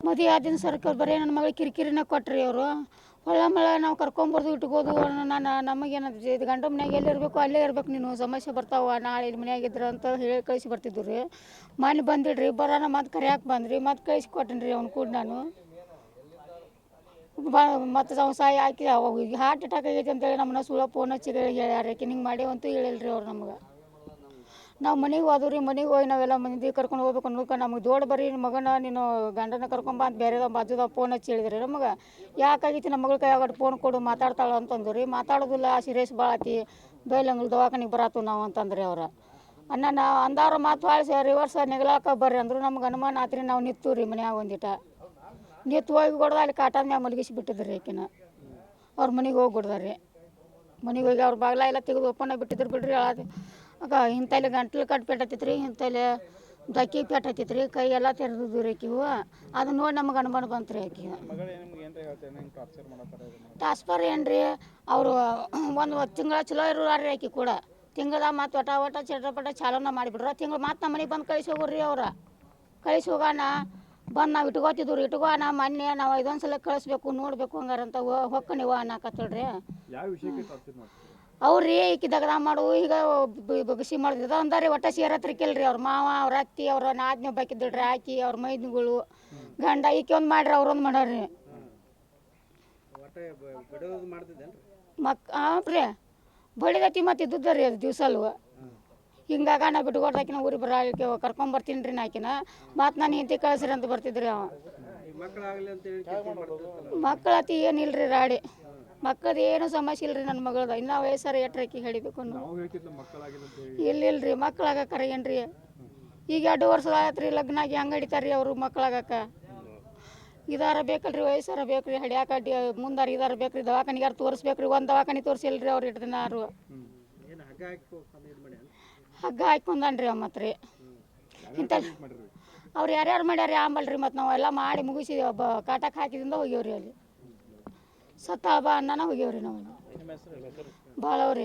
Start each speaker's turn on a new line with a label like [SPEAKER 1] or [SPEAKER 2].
[SPEAKER 1] ಮದುವೆ ಆದಿನ ಸರ್ಕಾರ ಬರೀ ನನ್ನ ಮಗಳಿಗೆ ಕಿರಿಕಿರಿನ ಕೊಟ್ರಿ ಅವರು. ಹೊಳ್ಳ ಮಳೆ ನಾವು ಕರ್ಕೊಂಬರ್ದು ಇಟ್ಕೋದು ನಮಗೇನದು ಇದು ಗಂಡ ಮನ್ಯಾಗ ಎಲ್ಲಿ ಇರಬೇಕು ಅಲ್ಲೇ ಇರ್ಬೇಕು, ನೀನು ಸಮಸ್ಯೆ ಬರ್ತಾವ ನಾಳೆ ಇಲ್ಲಿ ಮನ್ಯಾಗಿದ್ರೆ ಅಂತ ಹೇಳಿ ಕಳಿಸಿ ಬರ್ತಿದ್ರು ರೀ. ಮನೆ ಬಂದಿಡ್ರಿ ಬರೋಣ ಮತ್ತು ಕರಿಯಾಕೆ ಬಂದ್ರಿ, ಮತ್ತು ಕಳಿಸಿ ಕೊಟ್ಟೇನಿ ರೀ ಅವ್ನು ಕೂಡ ನಾನು ಮತ್ತು ಅವ್ನು ಸಾಯಿ ಹಾಕಿ ಅವಾಗ ಹಾರ್ಟ್ ಅಟ್ಯಾಕ್ ಆಗೈತೆ ಅಂತೇಳಿ ನಮ್ಮನ್ನ ಸುಳ್ಳು ಫೋನ್ ಹಚ್ಚಿ ಹೇಳ್ಯಾರ. ಹಿಂಗೆ ಮಾಡೇವಂತೂ ಹೇಳಿಲ್ರಿ ಅವ್ರು ನಮ್ಗೆ. ನಾವು ಮನೆಗೆ ಹೋದ್ವಿ ರೀ, ಮನೆಗೆ ಹೋಗಿ ನಾವೆಲ್ಲ ಮಂದಿ ಕರ್ಕೊಂಡು ಹೋಗ್ಬೇಕು ಅನ್ಬೇಕು ನಮಗೆ ದೊಡ್ಡ ಬರೀ ಮಗನ ನೀನು ಗಂಡನ ಕರ್ಕೊಂಬ ಅಂತ ಬೇರೆ ಬಾಜುದ ಫೋನ್ ಹಚ್ಚಿ ಹೇಳಿದ್ರಿ ನಮಗೆ. ಯಾಕಾಗಿತ್ತು ನಮ್ಮ ಮಗಳ ಕೈಯಾಗ ಫೋನ್ ಕೊಡು ಮಾತಾಡ್ತಾಳೆ ಅಂತಂದು ರೀ. ಮಾತಾಡೋದಿಲ್ಲ, ಸೀರಿಯಸ್ ಭಾಳ ಆತಿ, ಬೈಲಂಗಲ್ ದವಾಖಾನಿಗೆ ಬರತ್ತು ನಾವು ಅಂತಂದ್ರಿ ಅವ್ರು. ನಾ ಅಂದಾರ ಮಾತು ಆಳಿಸಿ ರಿವರ್ಸ್ ನೆಗ್ಲಾಕ ಬರ್ರಿ ಅಂದರು. ನಮ್ಗೆ ಅನುಮಾನ ಆತ್ರಿ. ನಾವು ನಿಂತು ರೀ ಮನ್ಯಾಗ ಒಂದಿಟ ನಿಂತು ಹೋಗಿ ಕೊಡ್ದ ಅಲ್ಲಿ ಕಾಟದ ಮ್ಯಾಗ ಮಲಗಿಸಿ ಬಿಟ್ಟಿದ್ರಿ ಆಕಿನ. ಅವ್ರ ಮನೆಗೆ ಹೋಗಿ ಕೊಡ್ದಾರಿ. ಮನೆಗೆ ಹೋಗಿ ಅವ್ರ ಬಾಗಿಲ ಎಲ್ಲ ತೆಗೆದು ಓಪನ್ ಬಿಟ್ಟಿದ್ರು ಬಿಡ್ರಿ. ಆಗ ಇಂತಲ್ಲಿ ಗಂಟ್ಲು ಕಟ್ಟು ಪೆಟ್ಟೈತಿತ್ತು ರೀ, ಇಂತಲ್ಲಿ ದಕ್ಕಿ ಪೆಟ್ಟೈತಿತ್ತು ರೀ, ಕೈ ಎಲ್ಲ ತೆರೆದಿದ್ದು ರೀ ಆಕಿವು. ಅದನ್ನ ನೋಡಿ ನಮಗೆ ಅನುಮಾನ ಬಂತು ರೀ ಆಕಿಗೆ. ಟ್ರಾನ್ಸ್ಫರ್ ಏನು ರೀ ಅವರು ಒಂದು ತಿಂಗಳ ಚಲೋ ಇರೋರಿ ಆಕಿ ಕೂಡ. ತಿಂಗಳ ಮತ್ತು ಒಟ ಚಟಪಟ ಚಾಲನ ಮಾಡಿಬಿಡ್ರ. ತಿಂಗಳು ಮತ್ತು ನಮ್ಮ ಮನೆಗೆ ಬಂದು ಕಳಿಸಿ ಹೋಗ್ರಿ ಅವ್ರು. ಕಳಿಸಿ ಹೋಗೋಣ ಬಂದು ನಾವು ಇಟ್ಕೋತಿದ್ವಿ ರೀ. ಇಟ್ಕೋಣ ಮೊನ್ನೆ ನಾವು ಇದೊಂದು ಸಲ ಕಳಿಸ್ಬೇಕು ನೋಡಬೇಕು ಹಂಗಾರಂತ ಹೊಕ್ಕಣಿವ ಅನ್ನಕತ್ತಳ್ರಿ. ಅವ್ರಿ ಈಕಿ ದಗದ ಮಾಡು ಈಗ ಬಗಸಿ ಮಾಡಿದ ಅಂದಾರೆ ಒಟ್ಟ ಸೇರತ್ರಿಕಿಲ್ರಿ. ಅವ್ರ ಮಾವ ಅವ್ರ ಅತ್ತಿ ಅವ್ರ ನಾದ್ನಿ ಬಾಕಿದ್ದಳ್ರಿ ಆಕಿ ಅವ್ರ ಮೈದ್ನಿಗಳು ಗಂಡ ಈಕಿ ಒಂದು ಮಾಡ್ರಿ ಅವ್ರೊಂದು ಮಾಡ್ರಿ ರೀ. ಬಡಿದತಿ ಮತ್ತು ಇದ್ದದ್ದು ರೀ ಅದು ದಿವ್ಸಲ್ವ. ಹಿಂಗಾಗ ನಾ ಬಿಟ್ಕೊಟ್ಟು ಆಕಿನ ಊರಿಗೆ ಬರೋಕೆ ಕರ್ಕೊಂಬರ್ತೀನಿ ರೀ ಆಕಿನ. ಮತ್ತು ನಾನು ಹಿಂತಿ ಕಳಿಸ್ರಿ ಅಂತ ಬರ್ತಿದ್ರಿ ಅವ. ಮಕ್ಕಳತಿ ಏನಿಲ್ಲ ರೀ ರಾಡಿ. ಮಕ್ಕಳದು ಏನು ಸಮಸ್ಯೆ ಇಲ್ರಿ ನನ್ನ ಮಗಳದ. ಇನ್ನೂ ವಯಸ್ಸಾರ ಎಟ್ರ ಆಕಿ ಹಿಡಿಬೇಕು ಇಲ್ಲಿಲ್ರಿ. ಮಕ್ಕಳಾಗಕ್ಕಾರ ಏನ್ರಿ ಈಗ 2 ವರ್ಷದ ಆಯ್ತು ರೀ ಲಗ್ನ ಆಗಿ ಹೆಂಗೆ ಹಿಡಿತಾರೆ ರೀ ಅವರು ಮಕ್ಕಳಾಗಕ್ಕ. ಇದಾರ ಬೇಕಲ್ರಿ, ವಯಸ್ಸಾರ ಬೇಕು ರೀ ಹಡಿಯಾಕ ಮುಂದಾರ ಇದಾರ ಬೇಕು ರೀ. ದವಾಖಾನಿಗಾರ ತೋರಿಸ್ಬೇಕು ರೀ. ಒಂದು ದವಾಖಾನೆ ತೋರಿಸಿಲ್ರಿ ಅವ್ರು ಇಟ್ಟು ದಿನ ಯಾರು. ಹಗ್ಗ ಹಾಕೊಂಡನ್ರಿ ಅವ ಮತ್ತು ರೀ ಇಂಥ ಅವ್ರು ಯಾರ್ಯಾರು ಮಾಡ್ಯಾರ ಆಂಬಲ್ರಿ. ಮತ್ತು ನಾವು ಎಲ್ಲ ಮಾಡಿ ಮುಗಿಸಿ ಕಾಟಕ್ಕೆ ಹಾಕಿದಿಂದ ಹೋಗ್ಯವ್ರಿ. ಅಲ್ಲಿ ಸತ್ತ ಬಾ ಅನ್ನನ ಹೋಗ್ಯವ್ರಿ ನಾವು. ಭಾಳ ಅವ್ರಿ